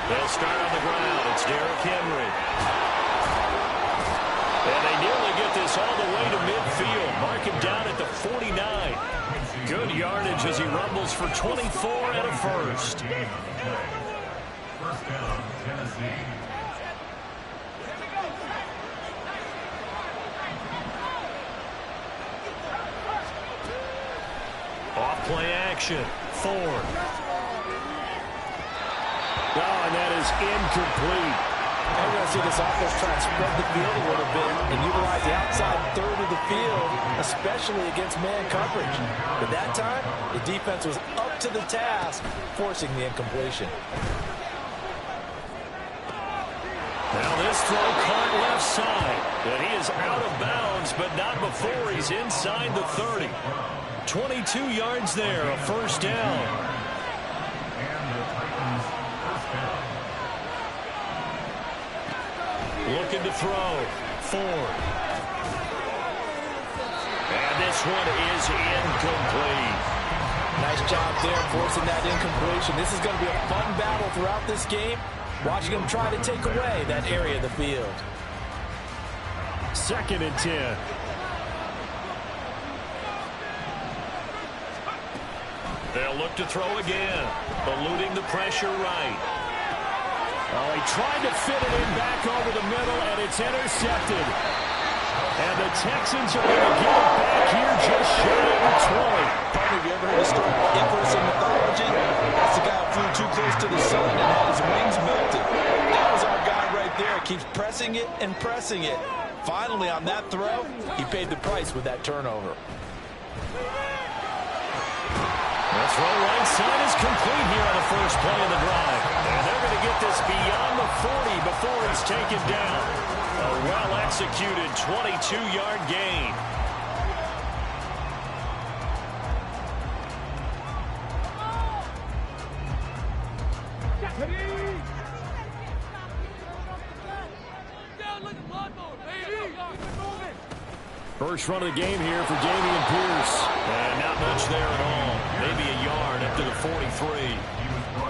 They'll start on the ground. It's Derrick Henry. And they nearly get this all the way to midfield. Mark him down at the 49. Good yardage as he rumbles for 24 and a first. First down, Tennessee. Off-play action. Ford. Oh, and that is incomplete. I'm going to see this offense try and spread the field a little bit and utilize the outside third of the field, especially against man coverage. But that time, the defense was up to the task, forcing the incompletion. Now this throw caught left side. And he is out of bounds, but not before he's inside the 30. 22 yards there, a first down. Looking to throw. Ford. And this one is incomplete. Nice job there forcing that incompletion. This is going to be a fun battle throughout this game. Watching him try to take away that area of the field. 2nd and 10. They'll look to throw again. Eluding the pressure right. Oh, he tried to fit it in back over the middle, and it's intercepted. And the Texans are going to get it back here just shy of the 20. Partner, have you ever heard the story of Icarus in mythology? That's the guy who flew too close to the sun and had his wings melted. That was our guy right there. Keeps pressing it and pressing it. Finally, on that throw, he paid the price with that turnover. The throw right side is complete here on the first play of the drive. And they're going to get this beyond the 40 before he's taken down. A well-executed 22-yard gain. First run of the game here for Dameon Pierce. And not much there at all. Maybe a yard up to the 43.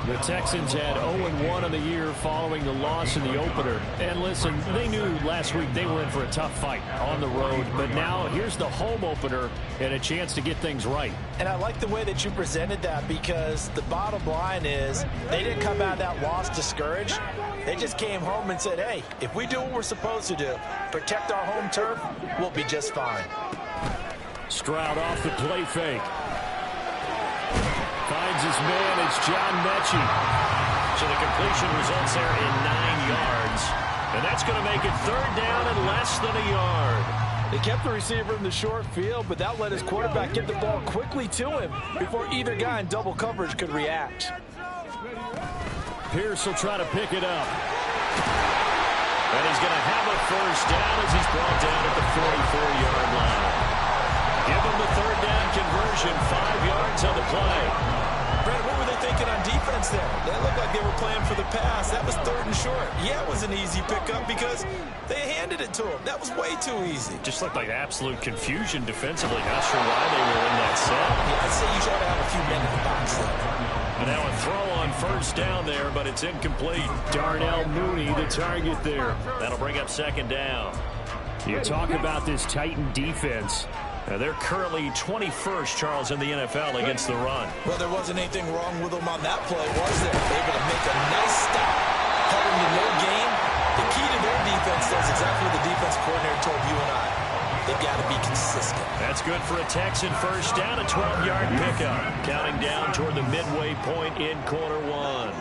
The Texans had 0-1 on the year following the loss in the opener. And listen, they knew last week they were in for a tough fight on the road. But now here's the home opener and a chance to get things right. And I like the way that you presented that, because the bottom line is they didn't come out of that loss discouraged. They just came home and said, hey, if we do what we're supposed to do, protect our home turf, we'll be just fine. Stroud off the play fake. Finds his man. It's John Mechie. So the completion results there in 9 yards. And that's going to make it 3rd down and less than a yard. They kept the receiver in the short field, but that let his quarterback get the ball quickly to him before either guy in double coverage could react. Pierce will try to pick it up. And he's going to have a first down as he's brought down at the 44-yard line. Give him the 3rd down conversion, 5 yards on the play. Brad, what were they thinking on defense there? They looked like they were playing for the pass. That was 3rd and short. Yeah, it was an easy pickup because they handed it to him. That was way too easy. Just looked like absolute confusion defensively. Not sure why they were in that set. Yeah, I'd say you try to have a few men in the box there. And now a throw on first down there, but it's incomplete. Darnell Mooney, the target there. That'll bring up 2nd down. You talk about this Titan defense. They're currently 21st, Charles, in the NFL against the run. Well, there wasn't anything wrong with them on that play, was there? Able to make a nice stop, heading to no gain. The key to their defense is exactly what the defense coordinator told you and I. They've got to be consistent. That's good for a Texan first down, a 12-yard pickup. Counting down toward the midway point in quarter 1.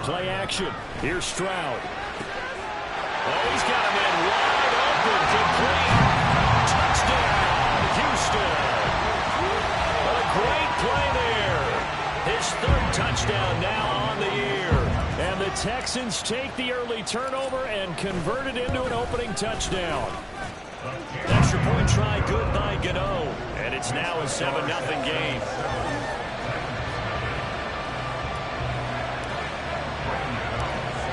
Play action. Here's Stroud. Oh, he's got a man wide open, complete. Touchdown, Houston. What a great play there. His 3rd touchdown now on the year. And the Texans take the early turnover and convert it into an opening touchdown. Extra point try good by Gano. And it's now a 7-0 game.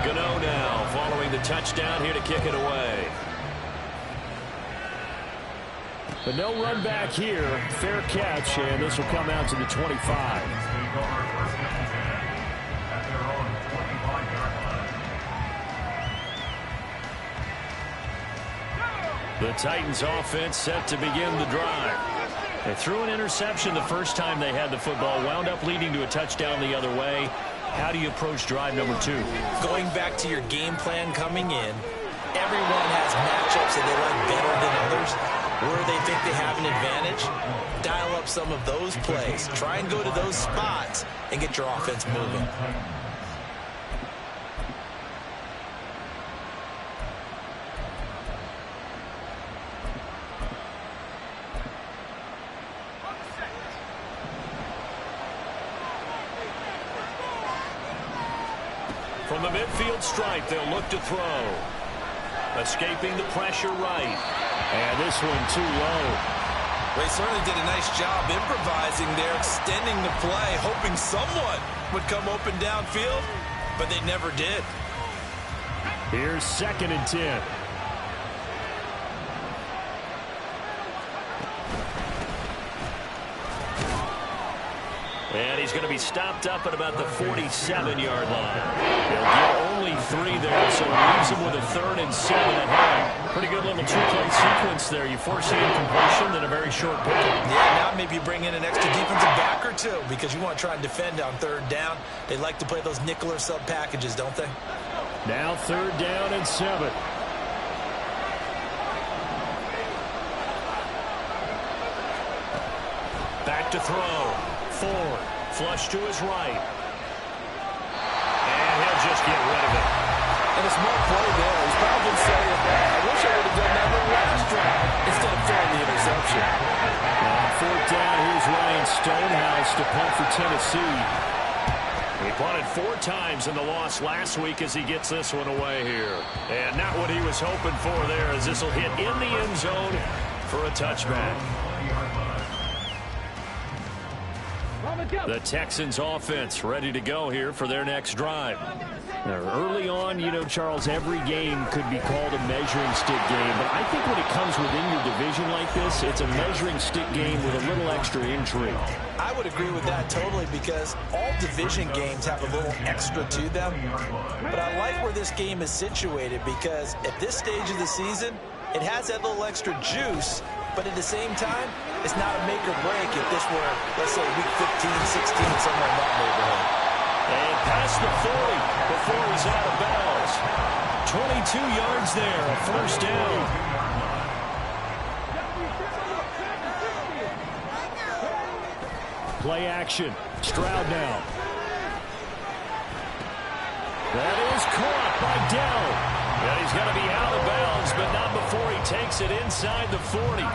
Gano now following the touchdown here to kick it away. But no run back here. Fair catch, and this will come out to the 25. The Titans offense set to begin the drive. They threw an interception the first time they had the football, wound up leading to a touchdown the other way. How do you approach drive number 2? Going back to your game plan coming in, everyone has matchups that they like better than others. Where they think they have an advantage, dial up some of those plays. Try and go to those spots and get your offense moving. From the midfield stripe, they'll look to throw. Escaping the pressure right. And this one too low. They certainly did a nice job improvising there, extending the play, hoping someone would come open downfield, but they never did. Here's 2nd and 10. And he's going to be stopped up at about the 47-yard line. He'll get only 3 there, so leaves him with a 3rd and 7 at hand. Pretty good little 2-play sequence there. You force the incompletion, then a very short pickup. Yeah, now maybe you bring in an extra defensive back or 2 because you want to try and defend on 3rd down. They like to play those nickel or sub packages, don't they? Now 3rd down and 7. Back to throw. Ford, flush to his right. And he'll just get rid of it. And a smart play there. He's probably saying, I wish I would have done that little last drive instead of throwing the interception. On 4th down, here's Ryan Stonehouse to punt for Tennessee. He punted 4 times in the loss last week as he gets this one away here. And not what he was hoping for there, as this will hit in the end zone for a touchback. The Texans offense ready to go here for their next drive. Now, early on, you know, Charles, every game could be called a measuring stick game, but I think when it comes within your division like this, it's a measuring stick game with a little extra intrigue. I would agree with that totally because all division games have a little extra to them. But I like where this game is situated because at this stage of the season, it has that little extra juice, but at the same time, it's not a make or break if this were, let's say, week 15, 16, somewhere in that neighborhood. And past the 40 before he's out of bounds. 22 yards there, a 1st down. Play action. Stroud now. That is caught by Dell. And he's going to be out of bounds, but not before he takes it inside the 40.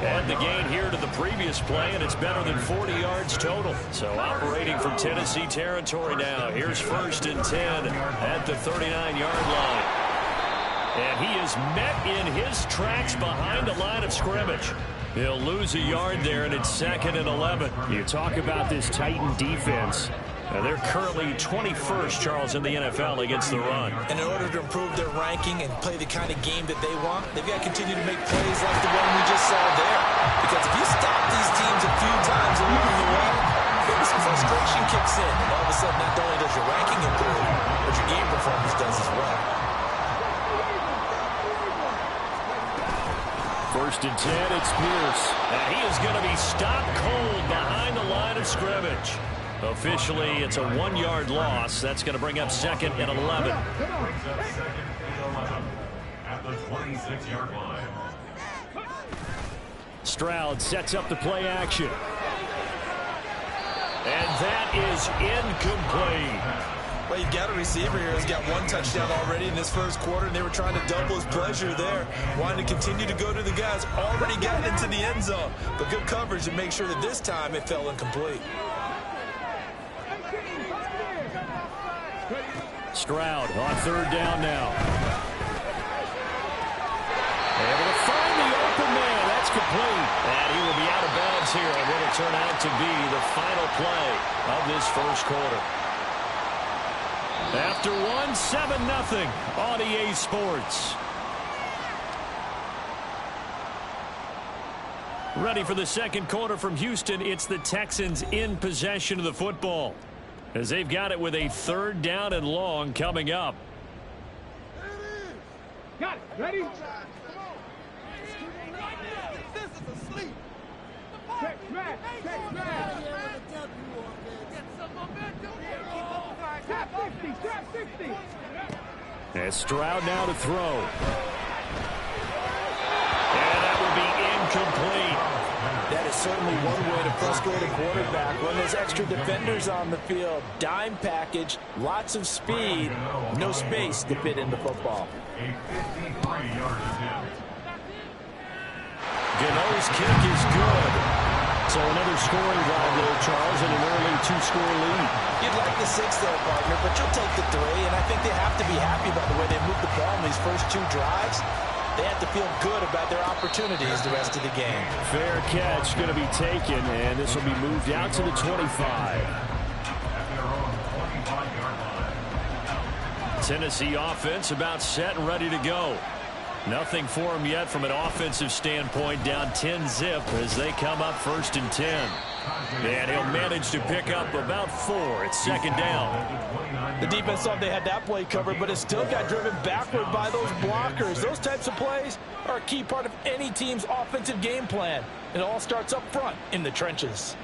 And the gain here to the previous play, and it's better than 40 yards total. So operating from Tennessee territory now. Here's 1st and 10 at the 39-yard line. And he is met in his tracks behind the line of scrimmage. He'll lose a yard there, and it's 2nd and 11. You talk about this Titan defense. They're currently 21st, Charles, in the NFL against the run. And in order to improve their ranking and play the kind of game that they want, they've got to continue to make plays like the one we just saw there. Because if you stop these teams a few times along the way, maybe some frustration kicks in. And all of a sudden, not only does your ranking improve, but your game performance does as well. 1st and 10, it's Pierce. And he is going to be stopped cold behind the line of scrimmage. Officially, it's a 1-yard loss. That's going to bring up 2nd and 11. At the 26-yard line. Stroud sets up the play action. And that is incomplete. Well, you've got a receiver here who's got 1 touchdown already in this 1st quarter, and they were trying to double his pleasure there, wanting to continue to go to the guys already gotten into the end zone. But good coverage to make sure that this time it fell incomplete. Stroud on 3rd down now. Able to find the open man. That's complete. And he will be out of bounds here on what will turn out to be the final play of this 1st quarter. After 1, 7-0 on EA Sports. Ready for the 2nd quarter from Houston. It's the Texans in possession of the football, as they've got it with a 3rd down and long coming up. Got it. Ready? And Stroud now to throw. And that will be incomplete. That is certainly one way to frustrate a quarterback. When there's extra defenders on the field, dime package, lots of speed, no space to fit in the football. A 53-yard attempt. Gano's kick is good. So another scoring drive there, Charles, and an early two-score lead. You'd like the 6 there, partner, but you'll take the 3, and I think they have to be happy about the way they moved the ball in these first 2 drives. They have to feel good about their opportunities the rest of the game. Fair catch going to be taken, and this will be moved out to the 25. At their own 25-yard line. Tennessee offense about set and ready to go. Nothing for them yet from an offensive standpoint, down 10-zip as they come up 1st and 10. And he'll manage to pick up about 4. It's 2nd down. The defense thought they had that play covered, but it still got driven backward by those blockers. Those types of plays are a key part of any team's offensive game plan. It all starts up front in the trenches.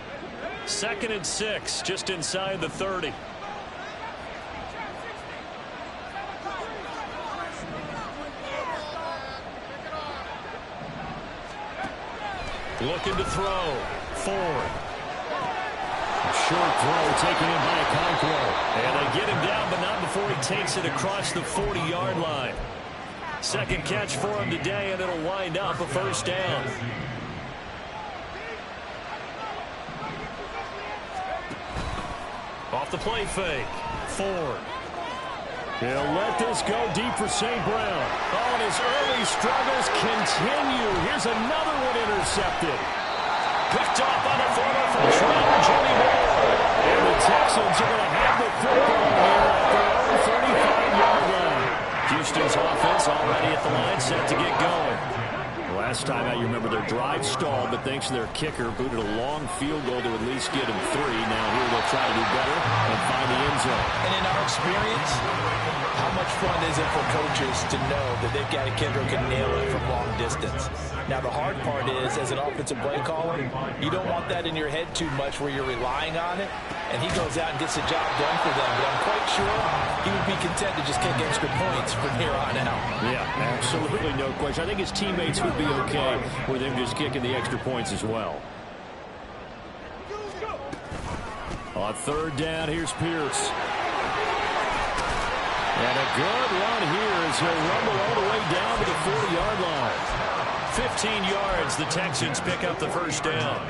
2nd and 6, just inside the 30. Looking to throw. Ford. Short throw taken in by Okonkwo. And they get him down, but not before he takes it across the 40-yard line. 2nd catch for him today, and it'll wind up a 1st down. Off the play fake. Ford. He'll let this go deep for St. Brown. Oh, and his early struggles continue. Here's another one intercepted. Picked off by the former freshman, Johnny Moore. And the Texans are going to have the football here at their own 35-yard line. Houston's offense already at the line, set to get going. Last time out, you remember their drive stalled, but thanks to their kicker, booted a long field goal to at least get him 3. Now here they'll try to do better and find the end zone. And in our experience, how much fun is it for coaches to know that they've got a kicker who can nail it from long distance? Now, the hard part is, as an offensive play caller, you don't want that in your head too much where you're relying on it, and he goes out and gets the job done for them. But I'm quite sure he would be content to just kick extra points from here on out. Yeah, absolutely no question. I think his teammates would be okay with him just kicking the extra points as well. On 3rd down, here's Pierce. And a good run here as he'll rumble all the way down to the 40-yard line. 15 yards, the Texans pick up the 1st down.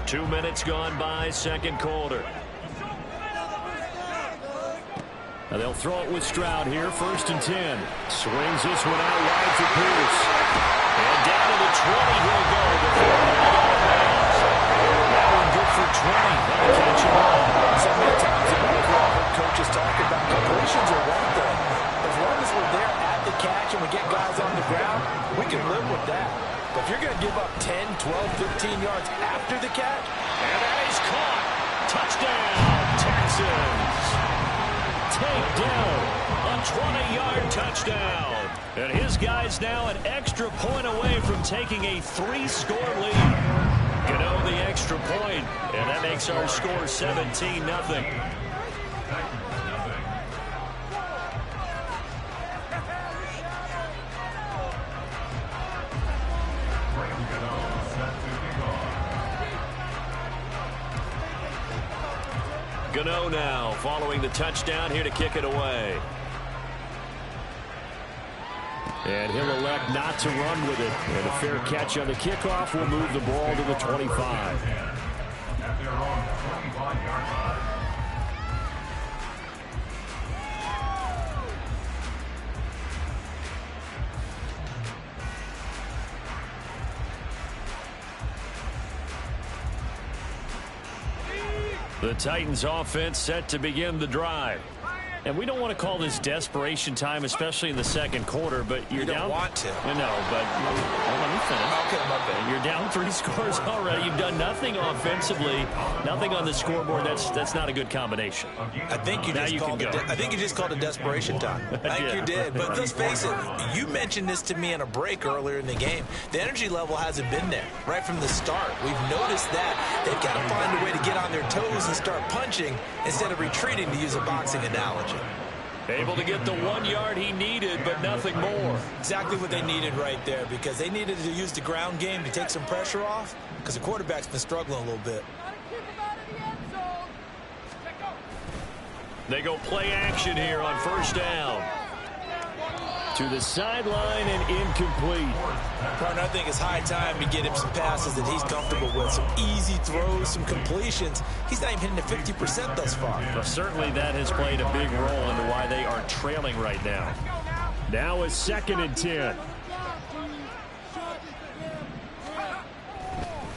Two minutes gone by, 2nd quarter. Now they'll throw it with Stroud here, 1st and 10. Swings this one out wide for Pierce. And down to the 20 he'll go before he got bounds. That one good for 20. That'll catch him all. So many times in my career, I've heard coaches talk about completions are one thing. As long as we're there at the catch and we get guys on the ground, we can live with that. But if you're going to give up 10, 12, 15 yards after the catch, and that is caught. Touchdown, Texans. Takedown, a 20-yard touchdown. And his guys now an extra point away from taking a 3-score lead. Gano the extra point, and that makes our score 17-0. Gano now following the touchdown here to kick it away. And he'll elect not to run with it. And a fair catch on the kickoff will move the ball to the 25. At their own 25-yard line. The Titans offense set to begin the drive. And we don't want to call this desperation time, especially in the second quarter, but you're down. You don't want to. I know, but let me finish. Okay, my bad. You're down 3 scores already. You've done nothing offensively, nothing on the scoreboard. That's not a good combination. I think you just called it desperation time. I think you did. But let's face it, you mentioned this to me in a break earlier in the game. The energy level hasn't been there right from the start. We've noticed that. They've got to find a way to get on their toes and start punching instead of retreating, to use a boxing analogy. Able to get the 1 yard he needed, but nothing more. Exactly what they needed right there, because they needed to use the ground game to take some pressure off, because the quarterback's been struggling a little bit. They go play action here on first down. To the sideline and incomplete. Partner, I think it's high time to get him some passes that he's comfortable with. Some easy throws, some completions. He's not even hitting the 50% thus far. Well, certainly that has played a big role into why they are trailing right now. Now a 2nd and 10.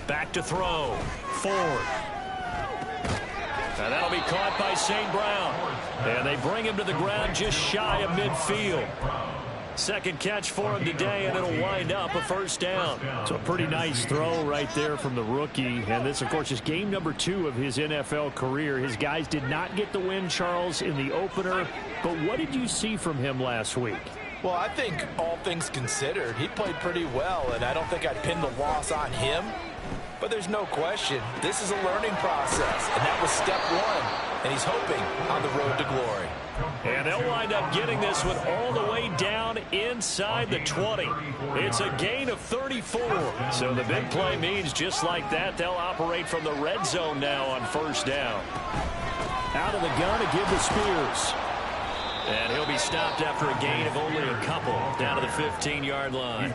Back to throw. Ford. And that'll be caught by St. Brown. And they bring him to the ground just shy of midfield. Second catch for him today, and it'll wind up a first down. So a pretty nice throw right there from the rookie. And this, of course, is game number 2 of his NFL career. His guys did not get the win, Charles, in the opener. But what did you see from him last week? Well, I think all things considered, he played pretty well, and I don't think I'd pin the loss on him. But there's no question, this is a learning process, and that was step 1. And he's hoping on the road to glory. And they'll wind up getting this one all the way down inside the 20. It's a gain of 34. So the big play means just like that, they'll operate from the red zone now on first down. Out of the gun to give to Spears. And he'll be stopped after a gain of only a couple down to the 15-yard line.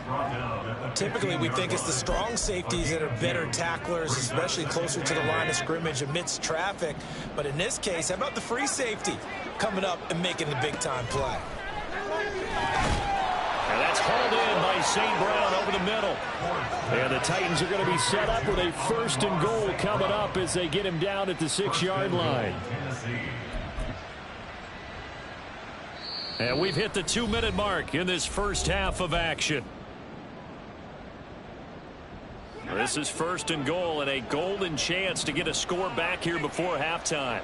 Typically, we think it's the strong safeties that are better tacklers, especially closer to the line of scrimmage amidst traffic. But in this case, how about the free safety coming up and making the big-time play? And that's hauled in by St. Brown over the middle. And the Titans are going to be set up with a 1st and goal coming up as they get him down at the 6-yard line. And we've hit the 2-minute mark in this first half of action. This is 1st and goal and a golden chance to get a score back here before halftime.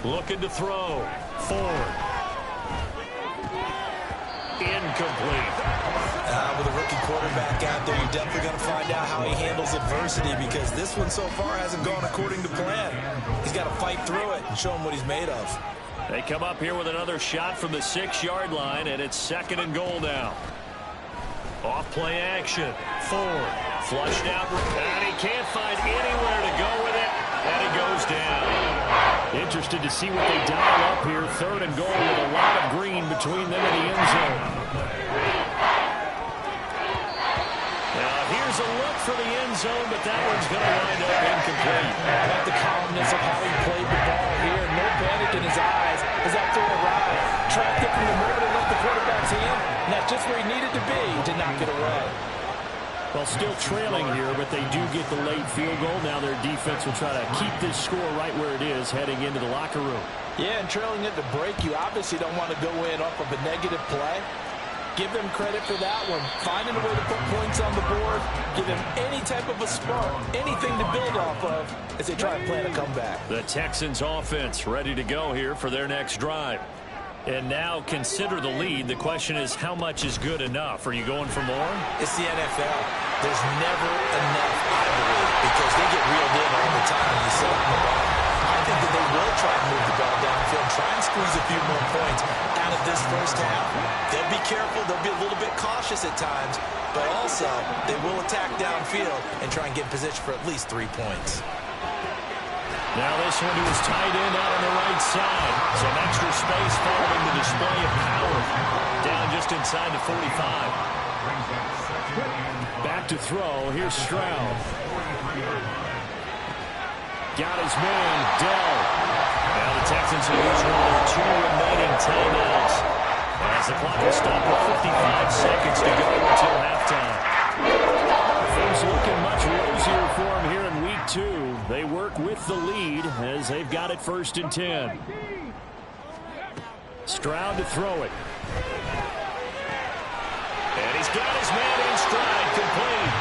Looking to throw. Ford. Incomplete. With a rookie quarterback out there, you're definitely going to find out how he handles adversity, because this one so far hasn't gone according to plan. He's got to fight through it and show him what he's made of. They come up here with another shot from the 6-yard line, and it's 2nd and goal now. Off play action. Ford flushed out, and he can't find anywhere to go with it, and he goes down. Interested to see what they dial up here. 3rd and goal with a lot of green between them and the end zone. Here's a look for the end zone, but that one's going to wind up incomplete. I like the calmness of how he played the ball here. No panic in his eyes as that throw arrived. Tracked it from the moment it left the quarterback's hand, and that's just where he needed to be to knock it away. Well, still trailing here, but they do get the late field goal. Now their defense will try to keep this score right where it is heading into the locker room. Yeah, and trailing at the break, you obviously don't want to go in off of a negative play. Give them credit for that one. Finding a way to put points on the board. Give them any type of a spark, anything to build off of as they try and plan a comeback. The Texans offense ready to go here for their next drive. And now consider the lead. The question is, how much is good enough? Are you going for more? It's the NFL. There's never enough, I believe, because they get reeled in all the time when you sit on the ball. I think that they will try and move the ball downfield, try and squeeze a few more points out of this first half. They'll be careful. They'll be a little bit cautious at times, but also they will attack downfield and try and get in position for at least 3 points. Now this one was tight end out on the right side. Some extra space following the display of power. Down just inside the 45. Back to throw. Here's Stroud. Got his man, Dell. Now the Texans will use one of their 2 remaining timeouts. As the clock will stop with 55 seconds to go until halftime. Things looking much rosier for him here in week with the lead as they've got it 1st and 10. Stroud to throw it. And he's got his man in stride, complete.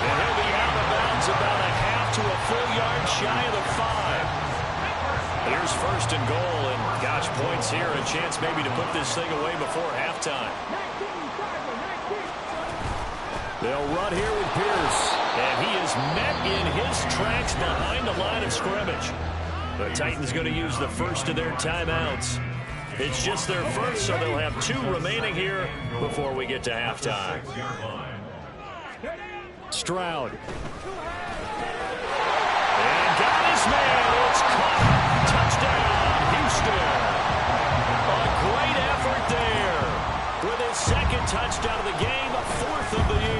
And he'll be out of bounds about a half to a full yard shy of the 5. Here's 1st and goal, and gosh, points here, a chance maybe to put this thing away before halftime. They'll run here with Pierce, and he is met in his tracks behind the line of scrimmage. The Titans going to use the first of their timeouts. It's just their first, so they'll have 2 remaining here before we get to halftime. Stroud. And got his man. It's caught. Touchdown, Houston. A great effort there. With his 2nd touchdown of the game, 4th of the year.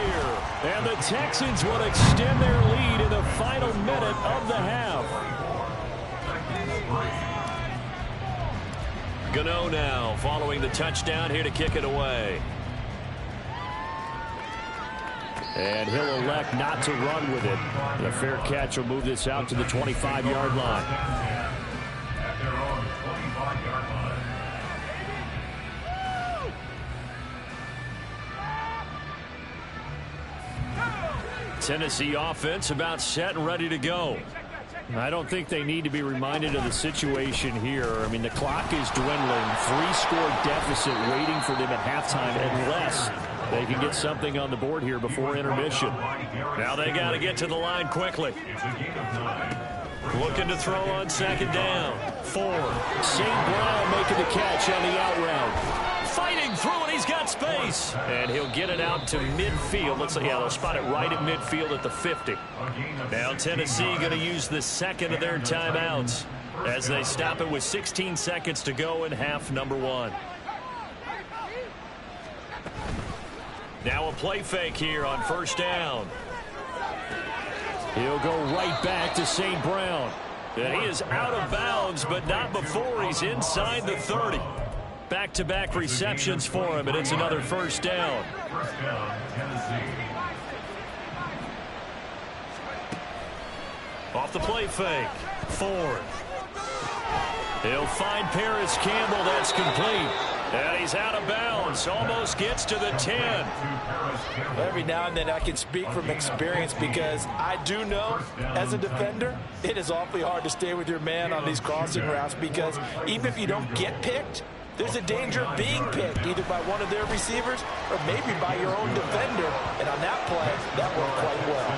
And the Texans will extend their lead in the final minute of the half. Gano now following the touchdown here to kick it away. And he'll elect not to run with it. And a fair catch will move this out to the 25-yard line. At their own 25-yard line. Tennessee offense about set and ready to go. I don't think they need to be reminded of the situation here. I mean, the clock is dwindling. 3-score deficit waiting for them at halftime unless they can get something on the board here before intermission. Now they got to get to the line quickly. Looking to throw on 2nd down. 4. St. Brown making the catch on the out route. Fighting through it, he's got space. And he'll get it out to midfield. Looks like, yeah, they'll spot it right at midfield at the 50. Now Tennessee going to use the 2nd of their timeouts as they stop it with 16 seconds to go in half number 1. Now a play fake here on 1st down. He'll go right back to St. Brown. And he is out of bounds, but not before he's inside the 30. Back-to-back receptions for him, and it's another 1st down. 1st down, Tennessee. Off the play fake. 4. He'll find Paris Campbell. That's complete. And he's out of bounds. Almost gets to the 10. Every now and then I can speak from experience because I do know as a defender it is awfully hard to stay with your man on these crossing routes because even if you don't get picked, there's a danger of being picked either by one of their receivers or maybe by your own defender. And on that play, that worked quite well.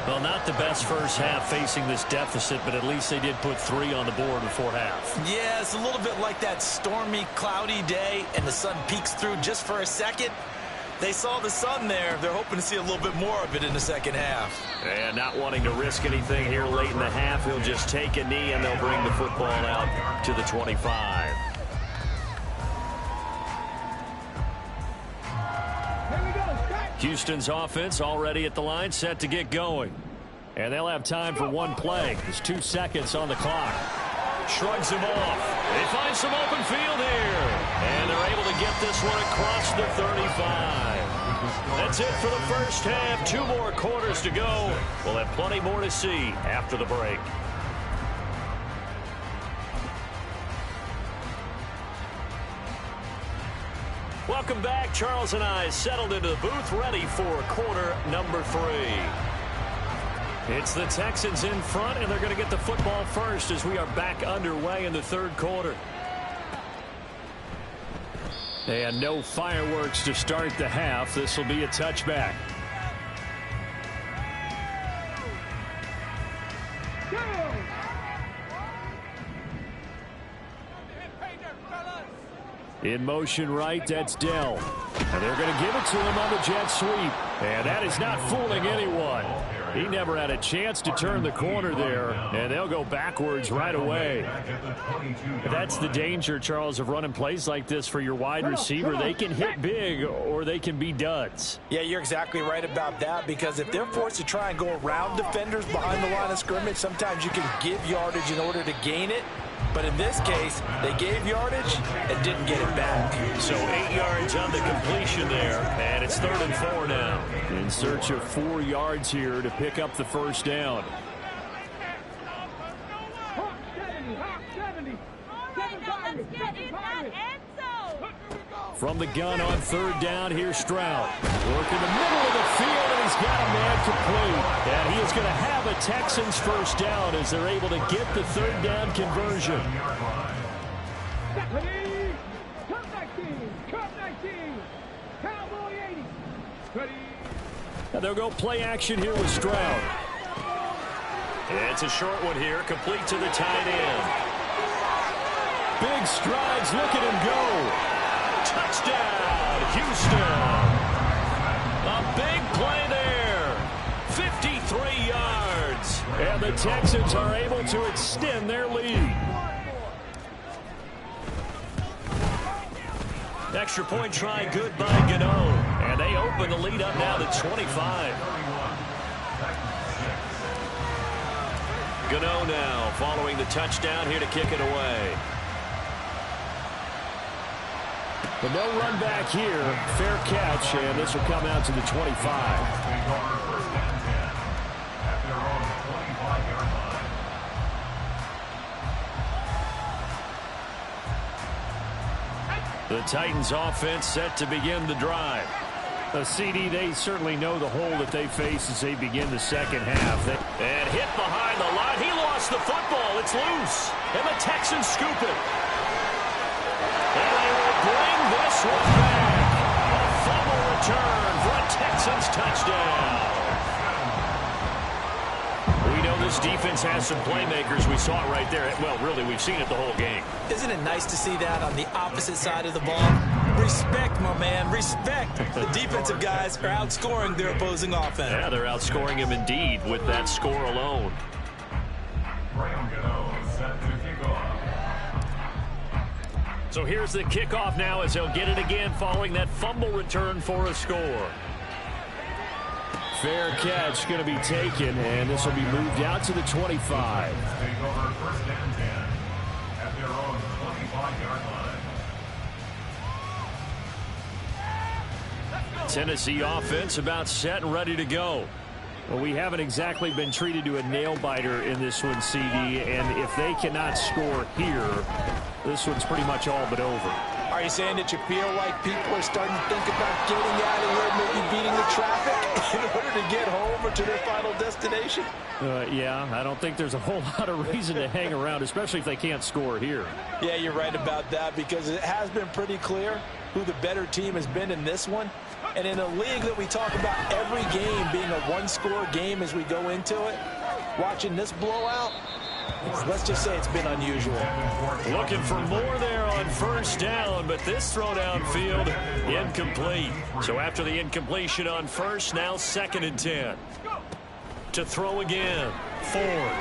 Well, not the best first half facing this deficit, but at least they did put 3 on the board before half. Yeah, it's a little bit like that stormy, cloudy day, and the sun peeks through just for a second. They saw the sun there. They're hoping to see a little bit more of it in the 2nd half. And not wanting to risk anything here late in the half, he'll just take a knee, and they'll bring the football out to the 25. Houston's offense already at the line, set to get going. And they'll have time for 1 play. There's 2 seconds on the clock. Shrugs him off. They find some open field here. And they're able to get this one across the 35. That's it for the first half. 2 more quarters to go. We'll have plenty more to see after the break. Welcome back. Charles and I settled into the booth, ready for quarter number 3. It's the Texans in front, and they're going to get the football first as we are back underway in the 3rd quarter. And no fireworks to start the half. This will be a touchback. In motion right, that's Dell. And they're going to give it to him on the jet sweep. And that is not fooling anyone. He never had a chance to turn the corner there. And they'll go backwards right away. That's the danger, Charles, of running plays like this for your wide receiver. They can hit big or they can be duds. Yeah, you're exactly right about that because if they're forced to try and go around defenders behind the line of scrimmage, sometimes you can give yardage in order to gain it. But in this case, they gave yardage and didn't get it back. So 8 yards on the completion there, and it's 3rd and 4 now. In search of 4 yards here to pick up the first down. From the gun on third down, here's Stroud. Work in the middle of the field, and he's got a man complete. And he is going to have a Texans first down as they're able to get the third down conversion. And they'll go play action here with Stroud. It's a short one here, complete to the tight end. Big strides, look at him go. Touchdown, Houston. A big play there. 53 yards. And the Texans are able to extend their lead. Extra point try good by Gano. And they open the lead up now to 25. Gano now following the touchdown here to kick it away. But no run back here. Fair catch, and this will come out to the 25. The Titans offense set to begin the drive. CD, they certainly know the hole that they face as they begin the second half. And hit behind the line. He lost the football. It's loose. And the Texans scoop it. And they will bring this one back. A fumble return for a Texans touchdown. We know this defense has some playmakers. We saw it right there. Well, really, we've seen it the whole game. Isn't it nice to see that on the opposite side of the ball? Respect, my man, respect. The defensive guys are outscoring their opposing offense. Yeah, they're outscoring him indeed with that score alone. So here's the kickoff now as he'll get it again following that fumble return for a score. Fair catch going to be taken, and this will be moved out to the 25. Tennessee offense about set and ready to go. Well, we haven't exactly been treated to a nail-biter in this one, CD, and if they cannot score here, this one's pretty much all but over. Are you saying that you feel like people are starting to think about getting out of here, maybe beating the traffic in order to get home or to their final destination? Yeah, I don't think there's a whole lot of reason to hang around, especially if they can't score here. Yeah, you're right about that, because it has been pretty clear who the better team has been in this one. And in a league that we talk about every game being a one-score game as we go into it, watching this blowout, let's just say it's been unusual. Looking for more there on first down, but this throw downfield incomplete. So after the incompletion on first, now 2nd and 10. To throw again, Ford.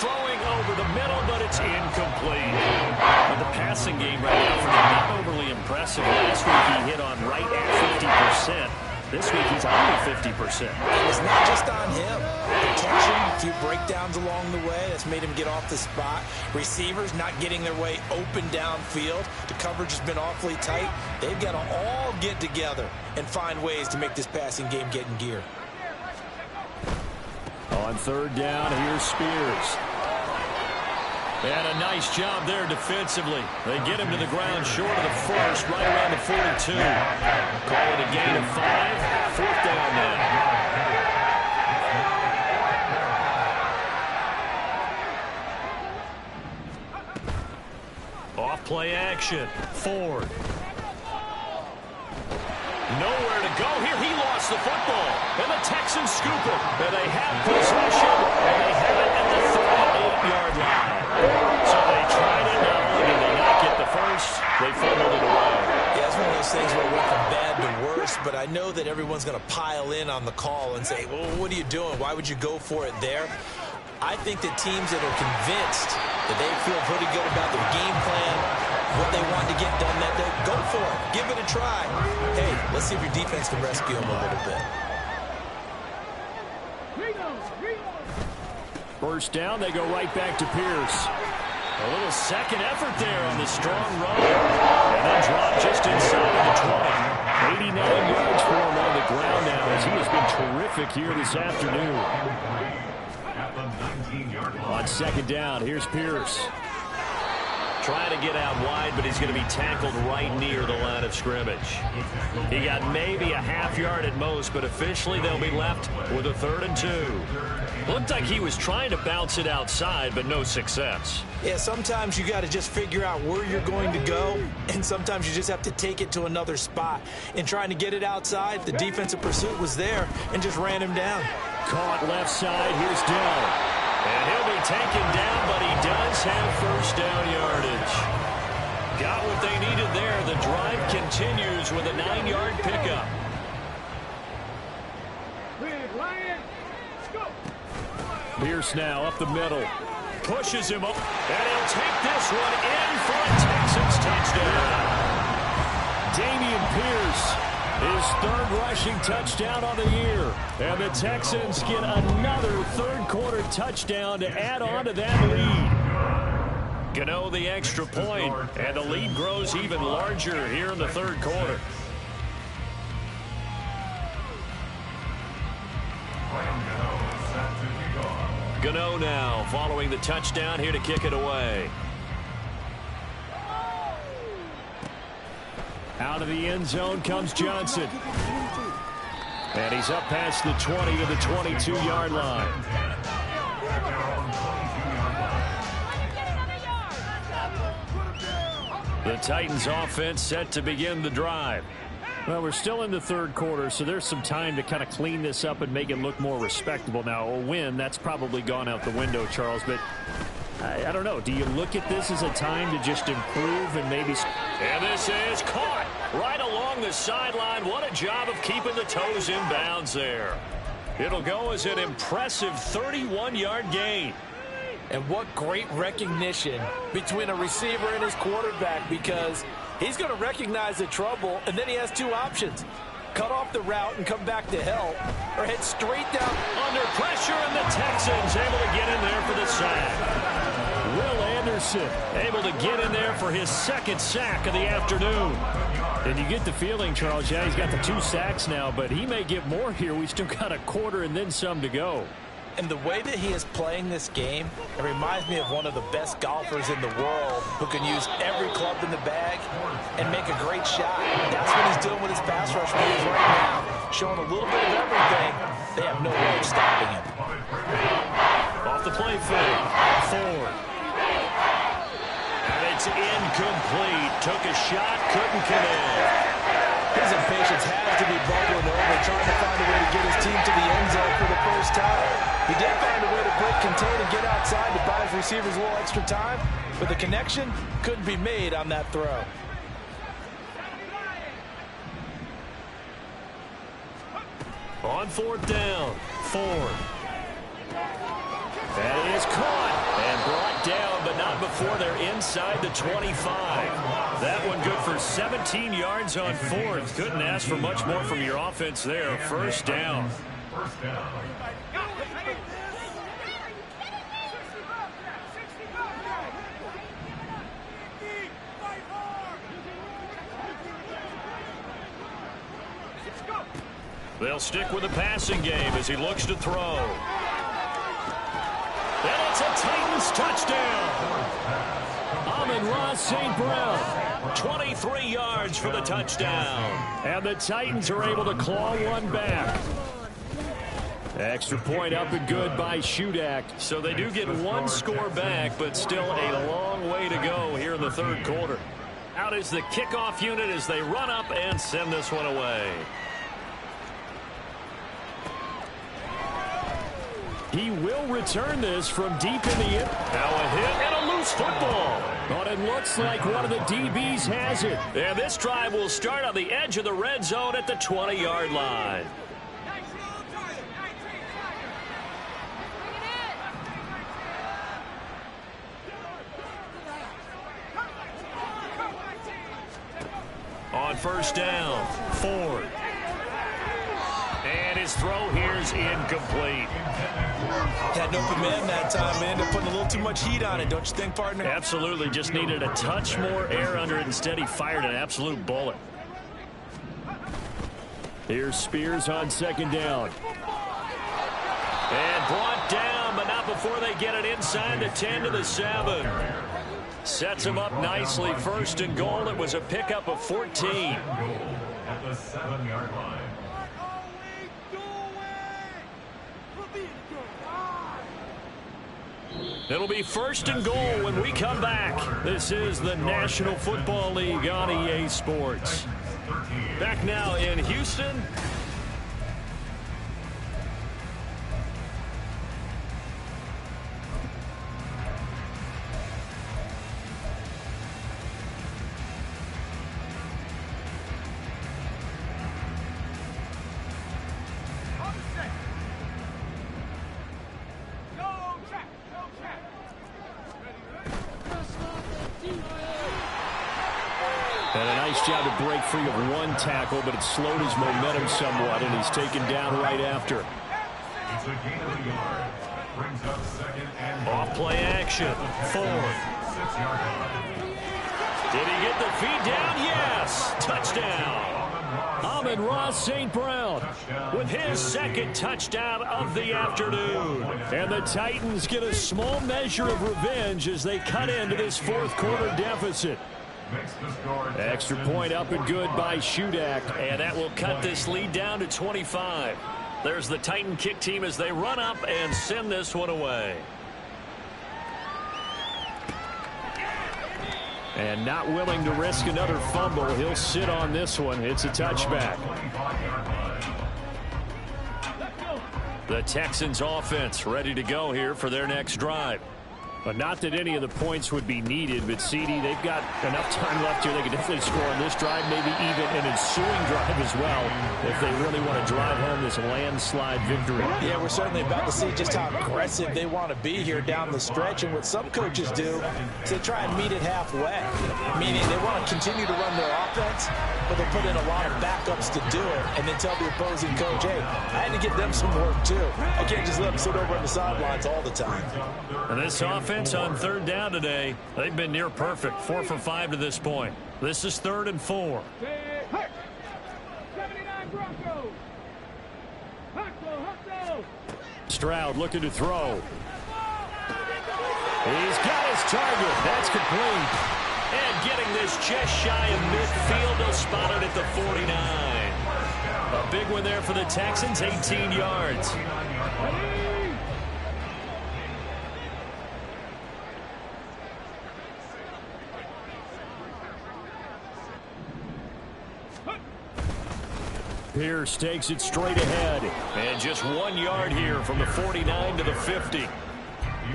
Throwing over the middle, but it's incomplete. But the passing game right now for him, not overly impressive. Last week he hit on right at 50%. This week he's under 50%. And it's not just on him. Protection, a few breakdowns along the way. That's made him get off the spot. Receivers not getting their way open downfield. The coverage has been awfully tight. They've got to all get together and find ways to make this passing game get in gear. On third down, here's Spears. And a nice job there defensively. They get him to the ground short of the first, right around the 42. Call it a gain of 5. 4th down now. Off play action. Ford. Nowhere to go here. He lost the football. And the Texans scoop it. And they have possession. And they have it at the 38-yard line. So they tried it. Not only did they not get the first, they fumbled it away. Yeah, it's one of those things where it went from bad to worse, but I know that everyone's going to pile in on the call and say, well, what are you doing? Why would you go for it there? I think that teams that are convinced that they feel pretty good about their game plan, what they want to get done that day, go for it. Give it a try. Hey, let's see if your defense can rescue them a little bit. First down, they go right back to Pierce. A little second effort there on the strong run. And then drop just inside of the 20. 89 yards for him on the ground now as he has been terrific here this afternoon. At the 19. 19-yard line. On second down, here's Pierce. Trying to get out wide, but he's going to be tackled right near the line of scrimmage. He got maybe a half yard at most, but officially they'll be left with a 3rd and 2. Looked like he was trying to bounce it outside, but no success. Yeah, sometimes you got to just figure out where you're going to go, and sometimes you just have to take it to another spot. In trying to get it outside, the defensive pursuit was there and just ran him down. Caught left side, here's Dell. And he'll be taken down, but he does have first down yardage. Got what they needed there. The drive continues with a 9-yard pickup. Pierce now up the middle. Pushes him up, and he'll take this one in for a Texans touchdown. Dameon Pierce, his 3rd rushing touchdown on the year. And the Texans get another 3rd quarter touchdown to add on to that lead. Gano the extra point, and the lead grows even larger here in the 3rd quarter. Gano now following the touchdown here to kick it away. Out of the end zone comes Johnson. And he's up past the 20 to the 22-yard line. The Titans offense set to begin the drive. Well, we're still in the 3rd quarter, so there's some time to kind of clean this up and make it look more respectable. Now, a win, that's probably gone out the window, Charles, but I don't know. Do you look at this as a time to just improve and maybe... And this is caught right along the sideline. What a job of keeping the toes in bounds there. It'll go as an impressive 31-yard gain. And what great recognition between a receiver and his quarterback, because he's going to recognize the trouble, and then he has 2 options. Cut off the route and come back to help, or head straight down. Under pressure, and the Texans able to get in there for the sack. Will Anderson able to get in there for his 2nd sack of the afternoon. And you get the feeling, Charles, yeah, he's got the 2 sacks now, but he may get more here. We still got a quarter and then some to go. And the way that he is playing this game, it reminds me of one of the best golfers in the world who can use every club in the bag and make a great shot. That's what he's doing with his pass rush moves right now. Showing a little bit of everything. They have no way of stopping him. Off the play fake. Ford. And it's incomplete. Took a shot, couldn't connect. His impatience has to be bubbling over, trying to find a way to get his team to the end zone for the first time. He did find a way to break, contain, and get outside to buy his receivers a little extra time, but the connection couldn't be made on that throw. On 4th down, Ford. That is caught And brought down, but not before they're inside the 25. That one good for 17 yards on 4th. Couldn't ask for much more from your offense there. First down. They'll stick with the passing game as he looks to throw. And it's a Titans touchdown. Amon-Ra St. Brown. 23 yards for the touchdown. And the Titans are able to claw one back. Extra point up and good by Shudak. So they do get one score back, but still a long way to go here in the 3rd quarter. Out is the kickoff unit as they run up and send this one away. He will return this from deep in the air. Now a hit and a loose football. But it looks like one of the DBs has it. And this drive will start on the edge of the red zone at the 20-yard line. On first down, Ford. And his throw here is incomplete. Had an open man that time, man. They're putting a little too much heat on it, don't you think, partner? Absolutely. Just needed a touch more air under it. Instead, he fired an absolute bullet. Here's Spears on second down. And brought down, but not before they get it inside the 10 to the 7. Sets him up nicely. First and goal. It was a pickup of 14. At the 7-yard line. It'll be first and goal when we come back. This is the National Football League on EA Sports. Back now in Houston. And a nice job to break free of one tackle, but it slowed his momentum somewhat, and he's taken down right after. It's a gain of a yard. Brings up second and Off play action. Ford. 6-yard line. Did he get the feed down? Yes. Touchdown. Amon-Ra St. Brown with his second touchdown of the afternoon. And the Titans get a small measure of revenge as they cut into this fourth quarter deficit. Extra point up and good by Shudak. And that will cut this lead down to 25. There's the Titan kick team as they run up and send this one away. And not willing to risk another fumble. He'll sit on this one. It's a touchback. The Texans offense ready to go here for their next drive. But not that any of the points would be needed, but CD, they've got enough time left here. They can definitely score on this drive, maybe even an ensuing drive as well, if they really want to drive home this landslide victory. Yeah, we're certainly about to see just how aggressive they want to be here down the stretch. And what some coaches do is they try and meet it halfway, meaning they want to continue to run their offense, but they put in a lot of backups to do it, and then tell the opposing coach, hey, I had to give them some work too. I can't just let them sit over on the sidelines all the time. And this offense on third down today, they've been near perfect. 4 for 5 to this point. This is 3rd and 4. Stroud looking to throw. He's got his target. That's complete. And getting this just shy of midfield. They'll spot it at the 49. A big one there for the Texans, 18 yards. Pierce takes it straight ahead. And just 1 yard here from the 49 to the 50.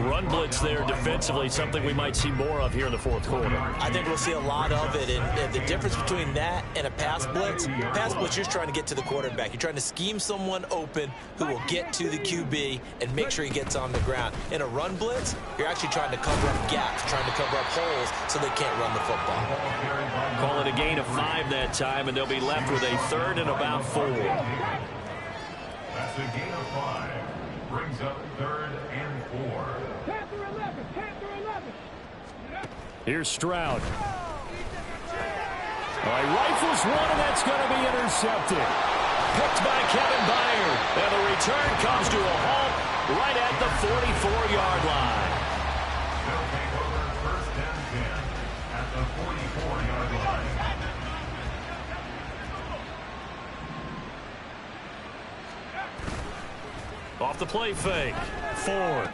Run blitz there defensively, something we might see more of here in the fourth quarter. I think we'll see a lot of it, and the difference between that and a pass blitz, you're just trying to get to the quarterback. You're trying to scheme someone open who will get to the QB and make sure he gets on the ground. In a run blitz, you're actually trying to cover up gaps, trying to cover up holes so they can't run the football. Call it a gain of 5 that time, and they'll be left with a 3rd and about 4. That's a gain of 5. Brings up 3rd and 4. Here's Stroud. He rifles one, and that's going to be intercepted. Picked by Kevin Byard. And the return comes to a halt right at the 44-yard line. They'll take over 1st and 10 at the 44-yard line. Off the play fake. Ford.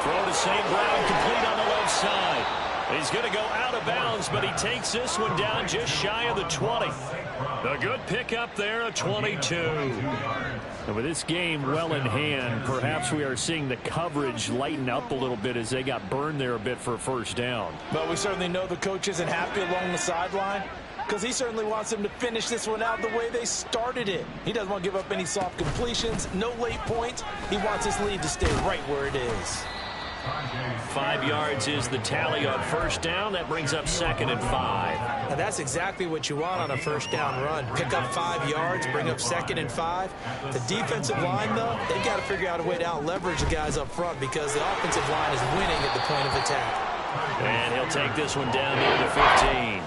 Throw to St. Brown, complete on the left side. He's going to go out of bounds, but he takes this one down just shy of the 20. A good pickup there at 22. And with this game well in hand, perhaps we are seeing the coverage lighten up a little bit as they got burned there a bit for a first down. But we certainly know the coach isn't happy along the sideline because he certainly wants them to finish this one out the way they started it. He doesn't want to give up any soft completions, no late points. He wants his lead to stay right where it is. 5 yards is the tally on first down. That brings up 2nd and 5. Now that's exactly what you want on a first down run. Pick up 5 yards, bring up 2nd and 5. The defensive line, though, they've got to figure out a way to out-leverage the guys up front because the offensive line is winning at the point of attack. And he'll take this one down near the 15.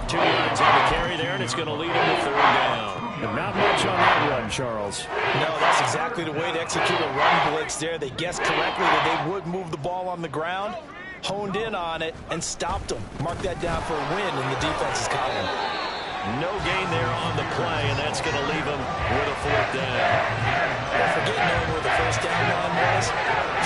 2 yards on the carry there, and it's going to lead him to 3rd down. And not much on that run, Charles. No, that's exactly the way to execute a run blitz there. They guessed correctly that they would move the ball on the ground, honed in on it, and stopped them. Mark that down for a win in the defense's column. No gain there on the play, and that's going to leave them with a 4th down. Forget knowing where the first down line was.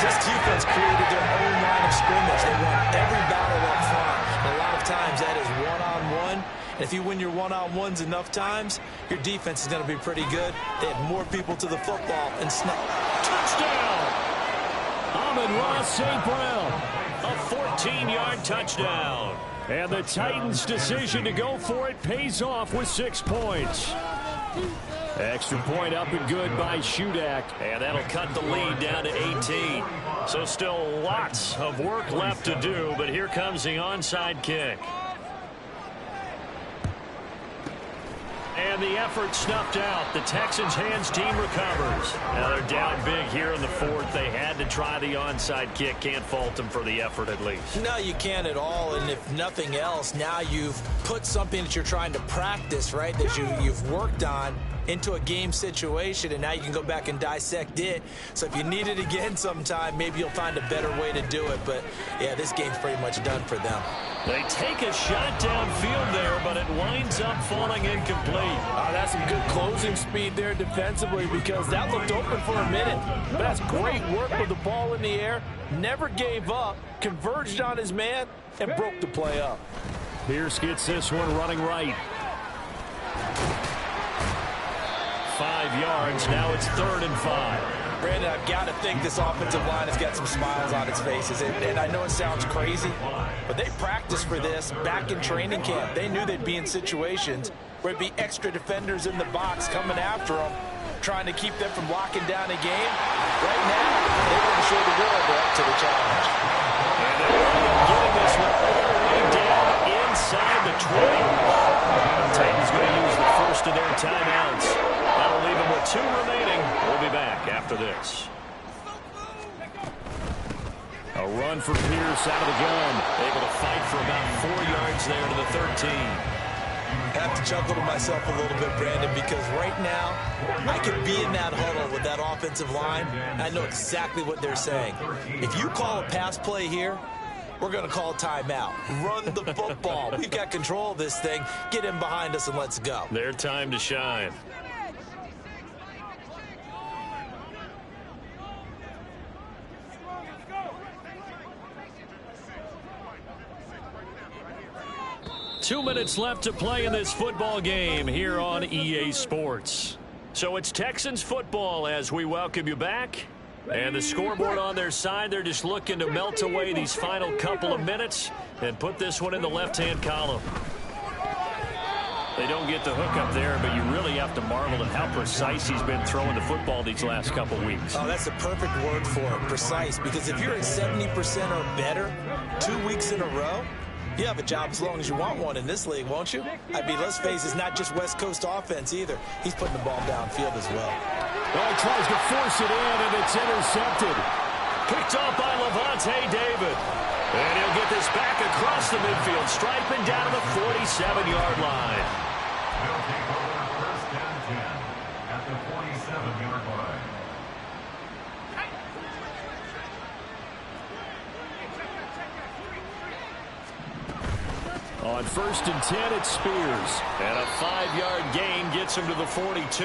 This defense created their own line of scrimmage. They won every battle up front. And a lot of times that is one-on-one. And if you win your one-on-ones enough times, your defense is going to be pretty good. They had more people to the football and snap. Touchdown! Amon-Ra St. Brown. A 14-yard touchdown. And the Titans' decision to go for it pays off with 6 points. Extra point up and good by Shudak. And that'll cut the lead down to 18. So still lots of work left to do, but here comes the onside kick. And the effort snuffed out. The Texans' hands team recovers. Now they're down big here in the 4th. They had to try the onside kick. Can't fault them for the effort at least. No, you can't at all. And if nothing else, now you've put something that you're trying to practice, right, that you've worked on into a game situation, and now you can go back and dissect it. So if you need it again sometime, maybe you'll find a better way to do it. But, yeah, this game's pretty much done for them. They take a shot downfield there, but it winds up falling incomplete. That's some good closing speed there defensively, because that looked open for a minute. But that's great work with the ball in the air. Never gave up, converged on his man, and broke the play up. Pierce gets this one running right. 5 yards. Now it's 3rd and 5. Brandon, I've got to think this offensive line has got some smiles on its faces. And I know it sounds crazy, but they practiced for this back in training camp. They knew they'd be in situations where it'd be extra defenders in the box coming after them, trying to keep them from locking down a game. Right now, they want to show the world they're up to the challenge. And they're getting this one all the way down inside the 20. The Titans going to use the first of their timeouts. That'll leave them with 2 remaining. We'll be back after this. A run for Pierce out of the gun. Able to fight for about 4 yards there to the 13. I have to chuckle to myself a little bit, Brandon, because right now I could be in that huddle with that offensive line, and I know exactly what they're saying. If you call a pass play here, we're going to call timeout. Run the football. We've got control of this thing. Get in behind us and let's go. Their time to shine. Two minutes left to play in this football game here on EA Sports. So it's Texans football as we welcome you back. And the scoreboard on their side, they're just looking to melt away these final couple of minutes and put this one in the left-hand column. They don't get the hook up there, but you really have to marvel at how precise he's been throwing the football these last couple weeks. Oh, that's the perfect word for it, precise, because if you're at 70% or better 2 weeks in a row, you have a job as long as you want one in this league, won't you? I mean, let's face it, it's not just West Coast offense either. He's putting the ball downfield as well. Well, he tries to force it in, and it's intercepted. Picked off by Lavonte David. And he'll get this back across the midfield, striping down to the 47-yard line. They'll take over 1st and 10 at the 47-yard line. On 1st and 10, it's Spears. And a 5-yard gain gets him to the 42.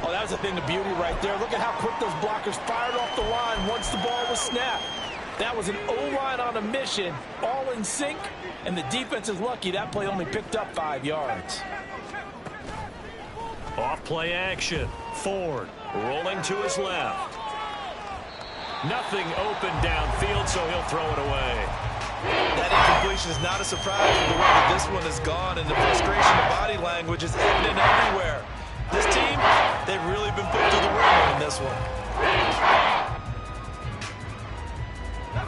Oh, that was a thing of beauty right there. Look at how quick those blockers fired off the line once the ball was snapped. That was an O-line on a mission, all in sync, and the defense is lucky that play only picked up 5 yards. Off play action. Ford rolling to his left. Nothing open downfield, so he'll throw it away. That incompletion is not a surprise with the way that this one has gone, and the frustration of body language is evident everywhere. This team, they've really been put through the ringer in this one.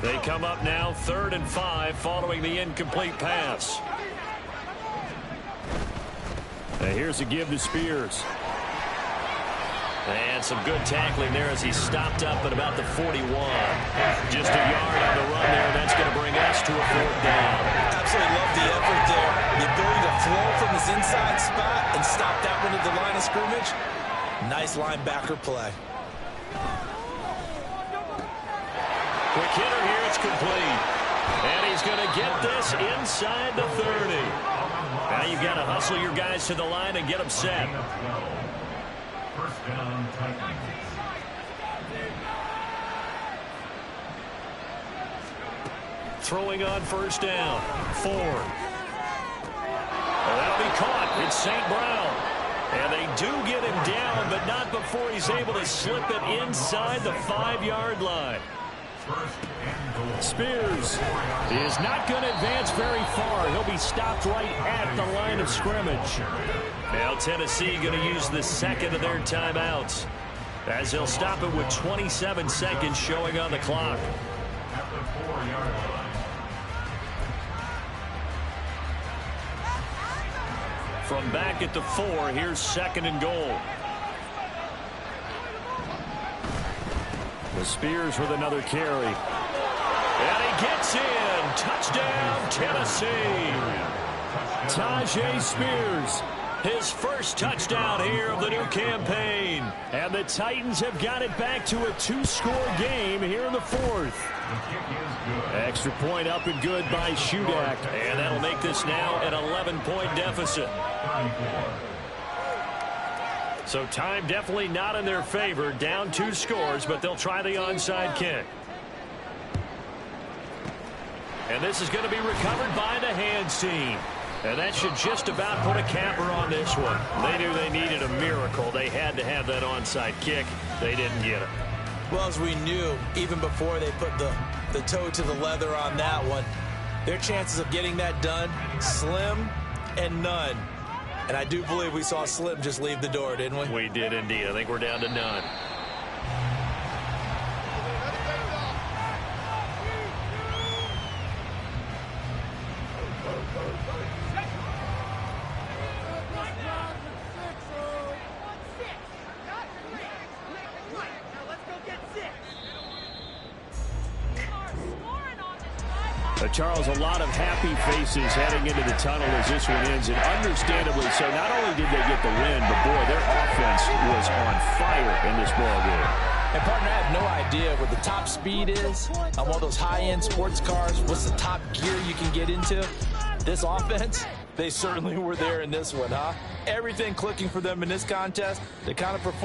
They come up now 3rd and 5 following the incomplete pass. And here's a give to Spears. And some good tackling there as he stopped up at about the 41. Just a yard on the run there. That's going to bring us to a 4th down. Absolutely love the effort there. The ability to flow from his inside inside spot and stop that one at the line of scrimmage. Nice linebacker play. Quick hitter here, it's complete. And he's going to get this inside the 30. Now you've got to hustle your guys to the line and get them set. First down, Titans. Throwing on first down. Ford. Well, that'll be caught. It's St. Brown. And they do get him down, but not before he's able to slip it inside the 5-yard line. Spears is not going to advance very far. He'll be stopped right at the line of scrimmage. Now Tennessee going to use the second of their timeouts, as they'll stop it with 27 seconds showing on the clock. At the 4-yard line. From back at the 4, here's second and goal. The Spears with another carry. And he gets in. Touchdown, Tennessee. Tyjae Spears, his first touchdown here of the new campaign. And the Titans have got it back to a 2-score game here in the 4th. Extra point up and good by Shudak. And that'll make this now an 11-point deficit. So time definitely not in their favor. Down 2 scores, but they'll try the onside kick. And this is going to be recovered by the hands team. And that should just about put a capper on this one. They knew they needed a miracle. They had to have that onside kick. They didn't get it. Well, as we knew, even before they put the toe to the leather on that one, their chances of getting that done, slim and none. And I do believe we saw Slim just leave the door, didn't we? We did indeed. I think we're down to none. Charles, a lot of happy faces heading into the tunnel as this one ends, and understandably so. Not only did they get the win, but boy, their offense was on fire in this ball game. And partner, I have no idea what the top speed is on one of those high-end sports cars. What's the top gear you can get into? This offense, they certainly were there in this one, huh? Everything clicking for them in this contest. They kind of performed.